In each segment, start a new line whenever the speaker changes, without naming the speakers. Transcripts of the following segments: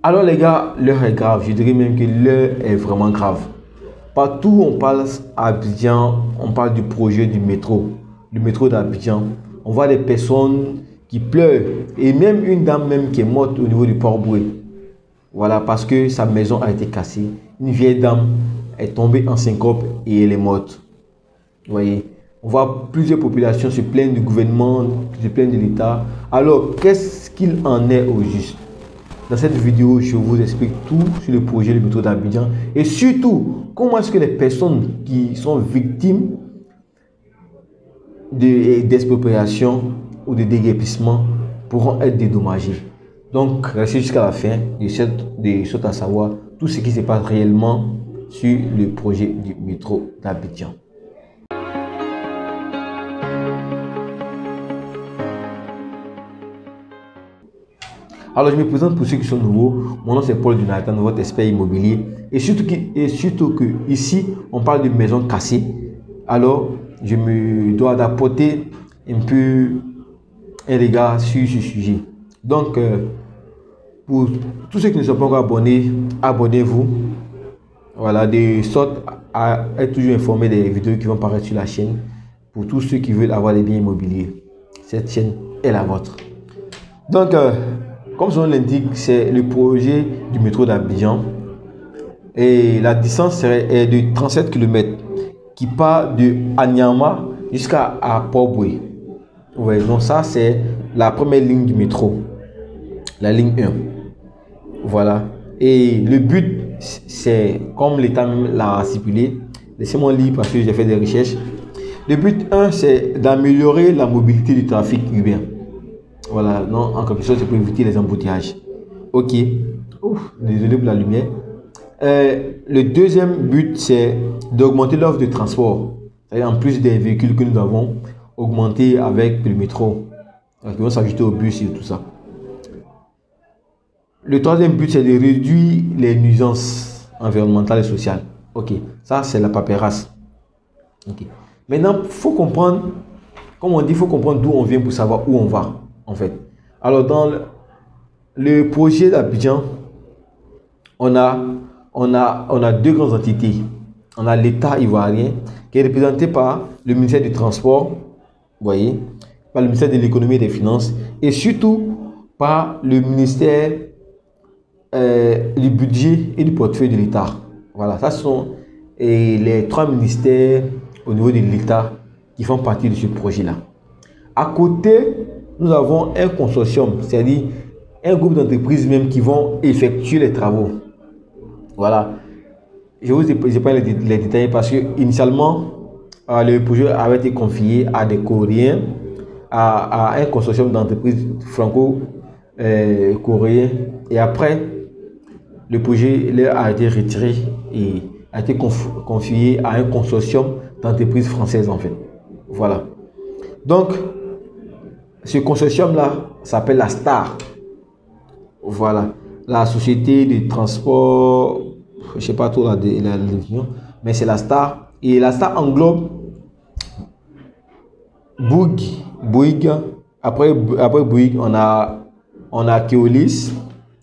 Alors les gars, l'heure est grave. Je dirais même que l'heure est vraiment grave. Partout on parle à Abidjan, on parle du projet du métro d'Abidjan. On voit des personnes qui pleurent et même une dame même qui est morte au niveau du Port-Boué. Voilà, parce que sa maison a été cassée. Une vieille dame est tombée en syncope et elle est morte. Vous voyez, on voit plusieurs populations se plaignent du gouvernement, se plaignent de l'État. Alors, qu'est-ce qu'il en est au juste? Dans cette vidéo, je vous explique tout sur le projet du métro d'Abidjan et surtout, comment est-ce que les personnes qui sont victimes d'expropriation ou de déguerpissement pourront être dédommagées. Donc, restez jusqu'à la fin de cette à savoir tout ce qui se passe réellement sur le projet du métro d'Abidjan. Alors, je me présente pour ceux qui sont nouveaux. Mon nom c'est Paul Jonathan, votre expert immobilier. Et surtout que ici, on parle de maisons cassées. Alors, je me dois d'apporter un peu un regard sur ce sujet. Donc, pour tous ceux qui ne sont pas encore abonnés, abonnez-vous. Voilà, de sorte à être toujours informé des vidéos qui vont paraître sur la chaîne. Pour tous ceux qui veulent avoir des biens immobiliers, cette chaîne est la vôtre. Donc, comme son nom l'indique, c'est le projet du métro d'Abidjan. Et la distance est de 37 km qui part de Anyama jusqu'à Port-Boué. Ouais, donc ça, c'est la première ligne du métro. La ligne 1. Voilà. Et le but, c'est, comme l'État l'a stipulé, laissez-moi lire parce que j'ai fait des recherches. Le but 1, c'est d'améliorer la mobilité du trafic urbain. Voilà, non, en quelque sorte, c'est pour éviter les embouteillages. Ok. Ouf, désolé pour la lumière. Le deuxième but, c'est d'augmenter l'offre de transport. En plus des véhicules que nous avons, augmenter avec le métro. Donc, ils vont s'ajouter au bus et tout ça. Le troisième but, c'est de réduire les nuisances environnementales et sociales. Ok, ça, c'est la paperasse. Ok. Maintenant, il faut comprendre, comme on dit, il faut comprendre d'où on vient pour savoir où on va. En fait. Alors dans le projet d'Abidjan, on a deux grandes entités. On a l'État ivoirien qui est représenté par le ministère du Transport, vous voyez, par le ministère de l'Économie et des Finances et surtout par le ministère du Budget et du Portefeuille de l'État. Voilà, ça sont les trois ministères au niveau de l'État qui font partie de ce projet-là. À côté, nous avons un consortium, c'est-à-dire un groupe d'entreprises même qui vont effectuer les travaux. Voilà. Je vous ai pas les détails parce que initialement, le projet avait été confié à des Coréens, à un consortium d'entreprises franco-coréens. Et après, le projet leur a été retiré et a été confié à un consortium d'entreprises françaises en fait. Voilà. Donc, ce consortium-là s'appelle la STAR. Voilà. La société de transport, je ne sais pas trop la définition, mais c'est la STAR. Et la STAR englobe Bouygues. Après Bouygues, on a Keolis,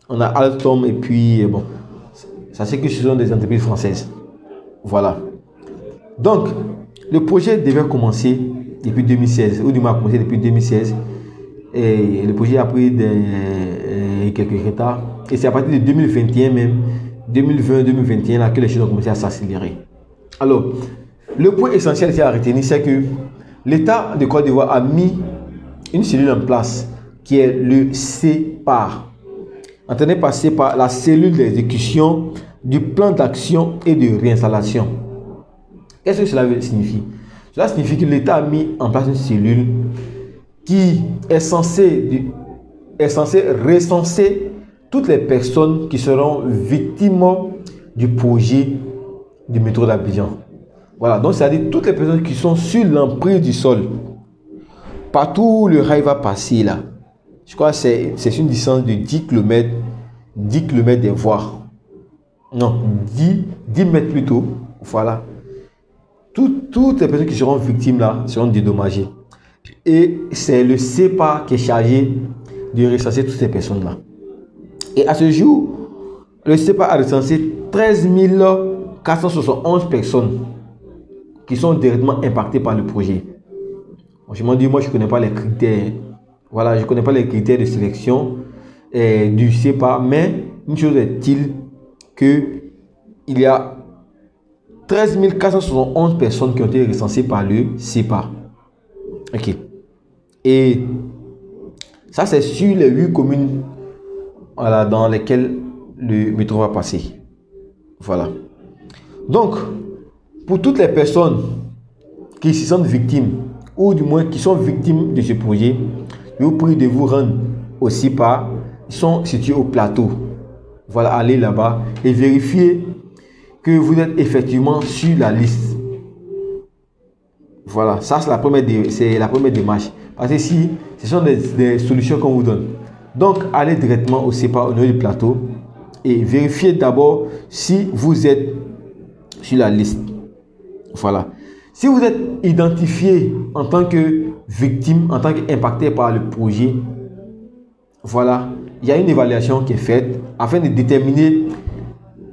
on a Alstom et puis, bon, ça c'est que ce sont des entreprises françaises. Voilà. Donc, le projet devait commencer depuis 2016, ou du moins commencé depuis 2016. Et le projet a pris quelques retards. Et c'est à partir de 2021 même, 2020-2021, là, que les choses ont commencé à s'accélérer. Alors, le point essentiel ici à retenir, c'est que l'État de Côte d'Ivoire a mis une cellule en place qui est le CEPAR. Entendez par CEPAR, la cellule d'exécution du plan d'action et de réinstallation. Qu'est-ce que cela signifie? Cela signifie que l'État a mis en place une cellule qui est censée recenser toutes les personnes qui seront victimes du projet du métro d'Abidjan. Voilà, donc c'est-à-dire toutes les personnes qui sont sur l'emprise du sol. Partout où le rail va passer là, je crois que c'est une distance de 10 km des voies. Non, 10 mètres plutôt. Voilà. Toutes les personnes qui seront victimes là seront dédommagées. Et c'est le CEPAR qui est chargé de recenser toutes ces personnes là. Et à ce jour, le CEPA a recensé 13 471 personnes qui sont directement impactées par le projet. Franchement dit, moi je ne connais pas les critères. Voilà, je ne connais pas les critères de sélection du CEPA, mais une chose est-il qu'il y a 13 471 personnes qui ont été recensées par le CEPA. Ok. Et ça, c'est sur les 8 communes, voilà, dans lesquelles le métro va passer. Voilà. Donc, pour toutes les personnes qui se sentent victimes, ou du moins qui sont victimes de ce projet, je vous prie de vous rendre au CEPA. Ils sont situés au plateau. Voilà, allez là-bas et vérifiez que vous êtes effectivement sur la liste. Voilà, ça c'est la première démarche. Parce que si ce sont des solutions qu'on vous donne. Donc, allez directement au CEPA au niveau du plateau et vérifiez d'abord si vous êtes sur la liste. Voilà. Si vous êtes identifié en tant que victime, en tant qu'impacté par le projet, voilà, il y a une évaluation qui est faite afin de déterminer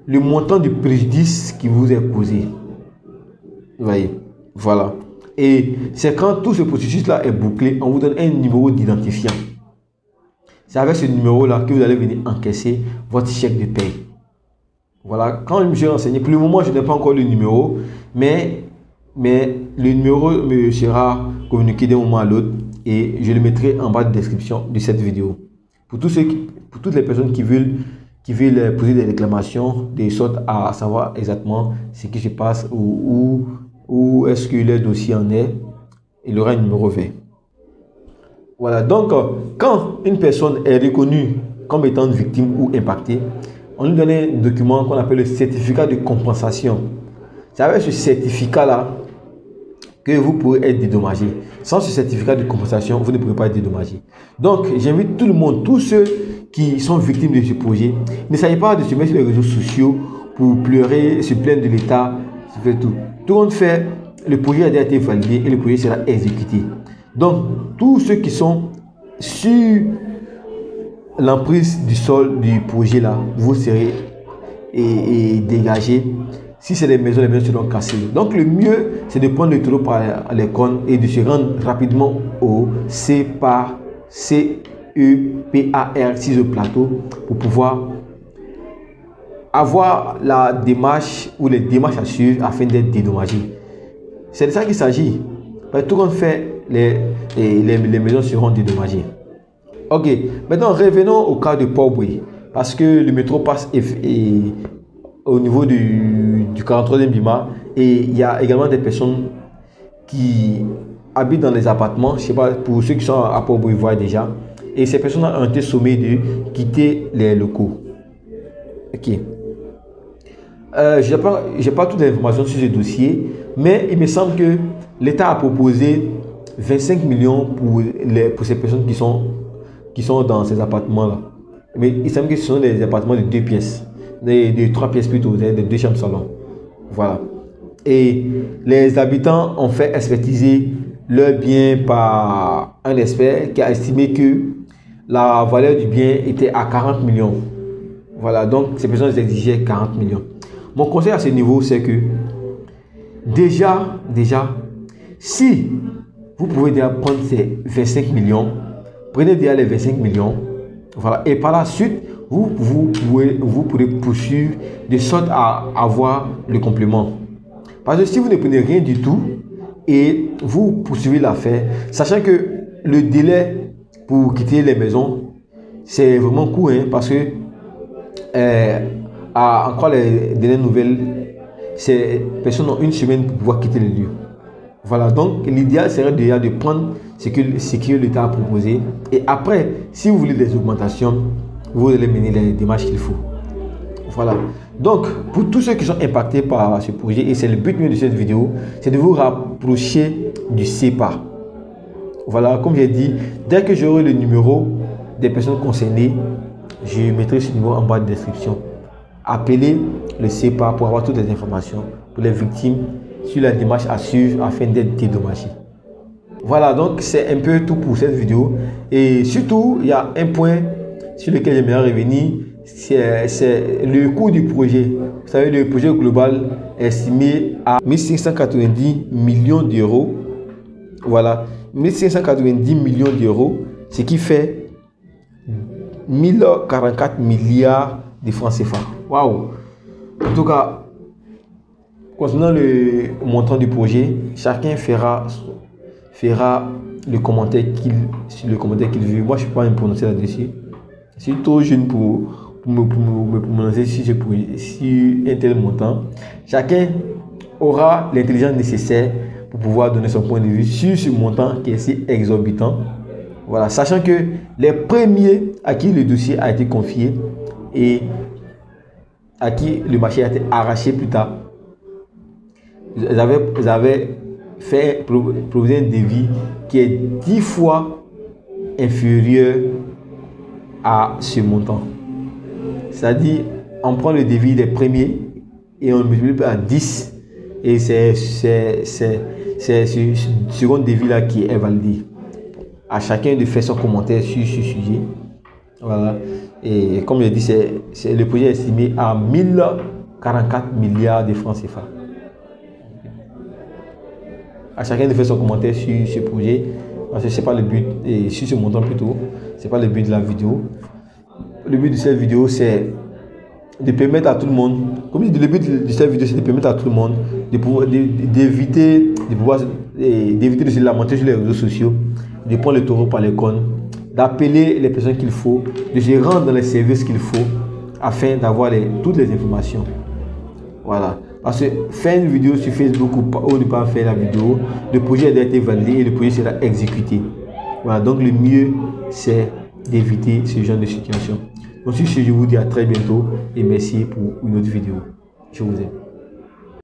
le montant du préjudice qui vous est causé. Vous voyez, voilà. Et c'est quand tout ce processus-là est bouclé, on vous donne un numéro d'identifiant. C'est avec ce numéro-là que vous allez venir encaisser votre chèque de paie. Voilà, quand je me suis renseigné, pour le moment, je n'ai pas encore le numéro, mais le numéro me sera communiqué d'un moment à l'autre et je le mettrai en bas de description de cette vidéo. Pour toutes les personnes qui veulent poser des réclamations, de sorte à savoir exactement ce qui se passe ou où est-ce que le dossier en est, il aura un numéro vert. Voilà, donc quand une personne est reconnue comme étant victime ou impactée, on lui donne un document qu'on appelle le certificat de compensation. C'est avec ce certificat-là que vous pourrez être dédommagé. Sans ce certificat de compensation, vous ne pourrez pas être dédommagé. Donc, j'invite tout le monde, tous ceux qui sont victimes de ce projet, n'essayez pas de se mettre sur les réseaux sociaux pour pleurer, se plaindre de l'État, se faire tout. Tout le monde fait, le projet a déjà été validé et le projet sera exécuté. Donc, tous ceux qui sont sur l'emprise du sol du projet là, vous serez dégagés. Si c'est les maisons seront cassées. Donc le mieux, c'est de prendre le taureau par les cornes et de se rendre rapidement au CEPAR 6 au plateau pour pouvoir avoir la démarche ou les démarches à suivre afin d'être dédommagé. C'est de ça qu'il s'agit. Tout le monde fait, les maisons seront dédommagées. Ok, maintenant revenons au cas de Port-Boué, parce que le métro passe au niveau du 43e BIMA et il y a également des personnes qui habitent dans les appartements. Je ne sais pas, pour ceux qui sont à Port-Boué, ils voient déjà. Et ces personnes ont été sommées de quitter les locaux. Ok. Je n'ai pas toutes les informations sur ce dossier, mais il me semble que l'État a proposé 25 millions pour ces personnes qui sont dans ces appartements-là. Mais il semble que ce sont des appartements de 2 pièces. De 3 pièces plutôt, de 2 chambres salon. Voilà. Et les habitants ont fait expertiser leur bien par un expert qui a estimé que la valeur du bien était à 40 millions. Voilà, donc ces personnes exigeaient 40 millions. Mon conseil à ce niveau, c'est que déjà, si vous pouvez déjà prendre ces 25 millions, prenez déjà les 25 millions. Voilà, et par la suite, vous pourrez poursuivre de sorte à avoir le complément. Parce que si vous ne prenez rien du tout et vous poursuivez l'affaire, sachant que le délai pour quitter les maisons, c'est vraiment court, hein, parce que encore les dernières nouvelles, ces personnes ont 1 semaine pour pouvoir quitter le lieu. Voilà, donc l'idéal serait déjà de prendre ce que l'État a proposé. Et après, si vous voulez des augmentations, vous allez mener les démarches qu'il faut. Voilà. Donc, pour tous ceux qui sont impactés par ce projet, et c'est le but de cette vidéo, c'est de vous rapprocher du CEPA. Voilà, comme j'ai dit, dès que j'aurai le numéro des personnes concernées, je mettrai ce numéro en bas de description. Appelez le CEPA pour avoir toutes les informations pour les victimes sur la démarche à suivre afin d'être dédommagés. Voilà, donc c'est un peu tout pour cette vidéo. Et surtout, il y a un point sur lequel j'aimerais revenir, c'est le coût du projet. Vous savez, le projet global est estimé à 1590 millions d'euros. Voilà, 1590 millions d'euros, ce qui fait 1044 milliards de francs CFA. Waouh! En tout cas, concernant le montant du projet, chacun fera le commentaire qu'il veut. Moi, je ne peux pas me prononcer là-dessus. Je suis trop jeune pour me prononcer sur un tel montant. Chacun aura l'intelligence nécessaire pour pouvoir donner son point de vue sur ce montant qui est si exorbitant. Voilà, sachant que les premiers à qui le dossier a été confié et à qui le marché a été arraché plus tard, ils avaient proposé un devis qui est 10 fois inférieur à ce montant. C'est-à-dire, on prend le devis des premiers et on le multiplie par 10 et c'est ce second devis là qui est validé. À chacun de faire son commentaire sur ce sujet. Voilà. Et comme je dis, le projet est estimé à 1044 milliards de francs CFA. À chacun de faire son commentaire sur ce projet, parce que c'est pas le but, et sur ce montant plutôt, c'est pas le but de la vidéo. Le but de cette vidéo, c'est de permettre à tout le monde, comme je dis, le but de cette vidéo, c'est de permettre à tout le monde d'éviter de se lamenter sur les réseaux sociaux, de prendre le taureau par les cornes, d'appeler les personnes qu'il faut, de se rendre dans les services qu'il faut, afin d'avoir toutes les informations. Voilà. Parce que faire une vidéo sur Facebook ou ne pas faire la vidéo, le projet a été validé et le projet sera exécuté. Voilà. Donc le mieux, c'est d'éviter ce genre de situation. Donc sur ce, je vous dis à très bientôt et merci pour une autre vidéo. Je vous aime.